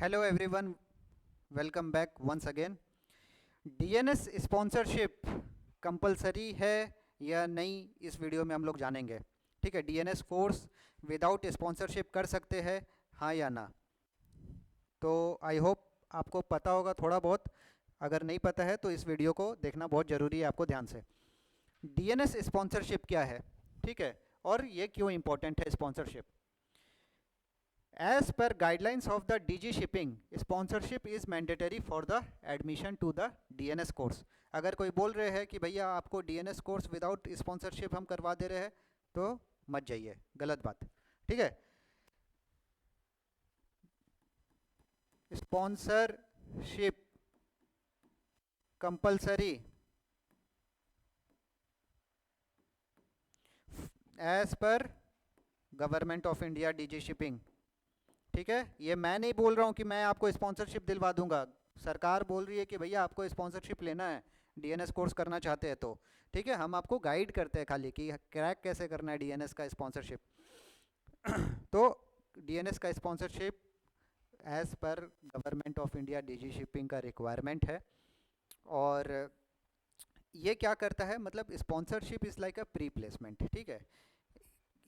Hello everyone, welcome back once again. DNS sponsorship compulsory है या नहीं, इस वीडियो में हम लोग जानेंगे। ठीक है, डीएनएस कोर्स विदाउट स्पॉन्सरशिप कर सकते हैं, हाँ या ना। तो आई होप आपको पता होगा थोड़ा बहुत। अगर नहीं पता है तो इस वीडियो को देखना बहुत ज़रूरी है आपको ध्यान से। डीएनएस स्पॉन्सरशिप क्या है, ठीक है, और ये क्यों इंपॉर्टेंट है sponsorship. As per guidelines of the DG Shipping, sponsorship is mandatory for the admission to the DNS course। अगर कोई बोल रहे हैं कि भैया आपको DNS कोर्स विदाउट स्पॉन्सरशिप हम करवा दे रहे हैं तो मत जाइए, गलत बात। ठीक है, sponsorship compulsory as per government of India DG shipping. ठीक है, ये मैं नहीं बोल रहा हूँ कि मैं आपको स्पॉन्सरशिप दिलवा दूंगा। सरकार बोल रही है कि भैया आपको स्पॉन्सरशिप लेना है, डीएनएस कोर्स करना चाहते हैं तो ठीक है, हम आपको गाइड करते हैं खाली कि क्रैक कैसे करना है डीएनएस का स्पॉन्सरशिप। तो डीएनएस का sponsorship as per government of India DG shipping का रिक्वायरमेंट है। और ये क्या करता है, मतलब sponsorship is like a pre placement. ठीक है,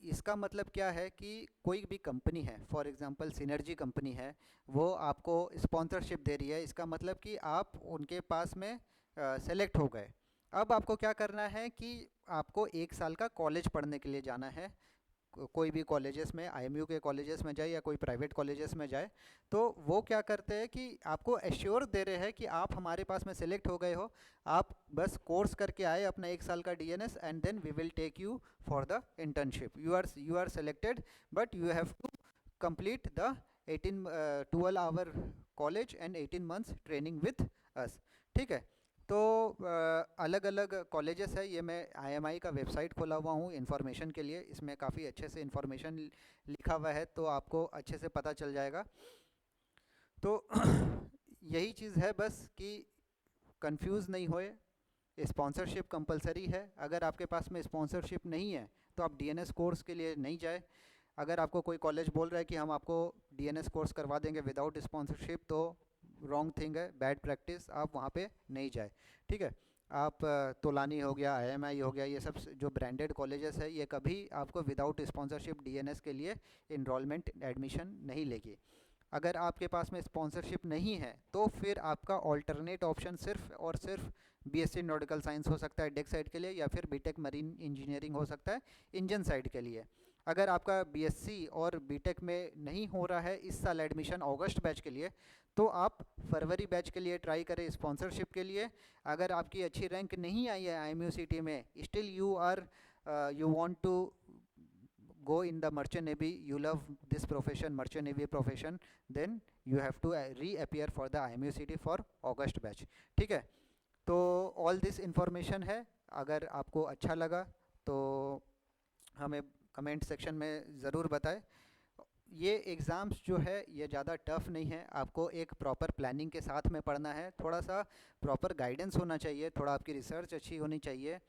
इसका मतलब क्या है कि कोई भी कंपनी है, फॉर एग्जांपल सिनर्जी कंपनी है, वो आपको स्पॉन्सरशिप दे रही है। इसका मतलब कि आप उनके पास में सेलेक्ट हो गए। अब आपको क्या करना है कि आपको 1 साल का कॉलेज पढ़ने के लिए जाना है। कोई भी कॉलेजेस में, आईएमयू के कॉलेजेस में जाए या कोई प्राइवेट कॉलेजेस में जाए, तो वो क्या करते हैं कि आपको एश्योर दे रहे हैं कि आप हमारे पास में सेलेक्ट हो गए हो, आप बस कोर्स करके आए अपना 1 साल का DNS and then we will take you for the internship. You are selected but you have to complete the 12 hour college and 18 months training with us. ठीक है, तो अलग अलग कॉलेजेस है, ये मैं आईएमआई का वेबसाइट खोला हुआ हूँ इन्फॉर्मेशन के लिए। इसमें काफ़ी अच्छे से इन्फॉर्मेशन लिखा हुआ है, तो आपको अच्छे से पता चल जाएगा। तो यही चीज़ है बस कि कंफ्यूज नहीं होए, स्पॉन्सरशिप कंपलसरी है। अगर आपके पास में स्पॉन्सरशिप नहीं है तो आप डीएनएस कोर्स के लिए नहीं जाए। अगर आपको कोई कॉलेज बोल रहा है कि हम आपको डीएनएस कोर्स करवा देंगे विदाउट स्पॉन्सरशिप, तो रॉन्ग थिंग है, बैड प्रैक्टिस, आप वहाँ पे नहीं जाए। ठीक है, आप तोलानी हो गया, आईएमआई हो गया, ये सब जो ब्रांडेड कॉलेजेस है, ये कभी आपको विदाउट स्पॉन्सरशिप डीएनएस के लिए इनरोलमेंट एडमिशन नहीं लेगी। अगर आपके पास में स्पॉन्सरशिप नहीं है तो फिर आपका ऑल्टरनेट ऑप्शन सिर्फ और सिर्फ बीएससी नॉटिकल साइंस हो सकता है डेक साइड के लिए, या फिर बीटेक मरीन इंजीनियरिंग हो सकता है इंजन साइड के लिए। अगर आपका बीएससी और बीटेक में नहीं हो रहा है इस साल एडमिशन अगस्त बैच के लिए, तो आप फरवरी बैच के लिए ट्राई करें स्पॉन्सरशिप के लिए। अगर आपकी अच्छी रैंक नहीं आई है आईएमयू सिटी में, still you want to go in the merchant navy, you love this profession, merchant navy profession, then you have to reappear for the IMU city for August batch। ठीक है, तो all this information है। अगर आपको अच्छा लगा तो हमें कमेंट सेक्शन में ज़रूर बताएं। ये एग्ज़ाम्स जो है ये ज़्यादा टफ नहीं है, आपको एक प्रॉपर प्लानिंग के साथ में पढ़ना है, थोड़ा सा प्रॉपर गाइडेंस होना चाहिए, थोड़ा आपकी रिसर्च अच्छी होनी चाहिए।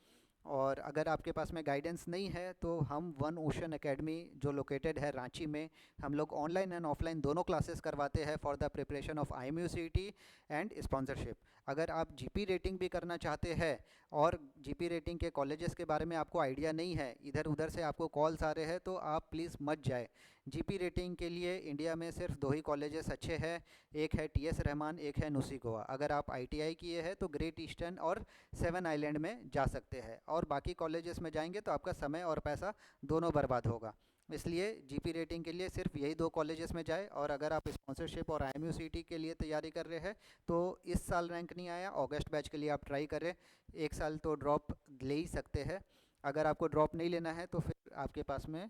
और अगर आपके पास में गाइडेंस नहीं है तो हम वन ओशन एकेडमी जो लोकेटेड है रांची में, हम लोग ऑनलाइन एंड ऑफलाइन दोनों क्लासेस करवाते हैं for the preparation of IMU CET and sponsorship. अगर आप जीपी रेटिंग भी करना चाहते हैं और जीपी रेटिंग के कॉलेजेस के बारे में आपको आइडिया नहीं है, इधर उधर से आपको कॉल्स आ रहे हैं, तो आप प्लीज़ मत जाए। जीपी रेटिंग के लिए इंडिया में सिर्फ 2 ही कॉलेजेस अच्छे हैं, एक है टीएस रहमान, एक है नुसी गोवा। अगर आप आईटीआई किए हैं तो ग्रेट ईस्टर्न और 7 आइलैंड में जा सकते हैं, और बाकी कॉलेजेस में जाएंगे तो आपका समय और पैसा दोनों बर्बाद होगा। इसलिए जीपी रेटिंग के लिए सिर्फ यही 2 कॉलेजेस में जाए। और अगर आप स्पॉन्सरशिप और आईएमयू सीटी के लिए तैयारी कर रहे हैं तो इस साल रैंक नहीं आया, अगस्त बैच के लिए आप ट्राई करें। 1 साल तो ड्रॉप ले ही सकते हैं। अगर आपको ड्रॉप नहीं लेना है तो फिर आपके पास में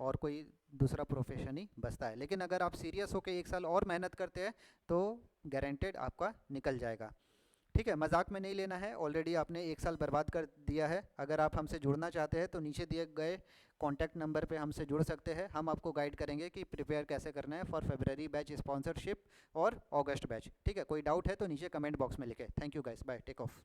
और कोई दूसरा प्रोफेशन ही बचता है। लेकिन अगर आप सीरियस होकर 1 साल और मेहनत करते हैं तो गारंटेड आपका निकल जाएगा। ठीक है, मजाक में नहीं लेना है, ऑलरेडी आपने 1 साल बर्बाद कर दिया है। अगर आप हमसे जुड़ना चाहते हैं तो नीचे दिए गए कॉन्टैक्ट नंबर पे हमसे जुड़ सकते हैं, हम आपको गाइड करेंगे कि प्रिपेयर कैसे करना है फॉर फरवरी बैच स्पॉन्सरशिप और अगस्त बैच। ठीक है, कोई डाउट है तो नीचे कमेंट बॉक्स में लिखे। Thank you guys, bye, take of.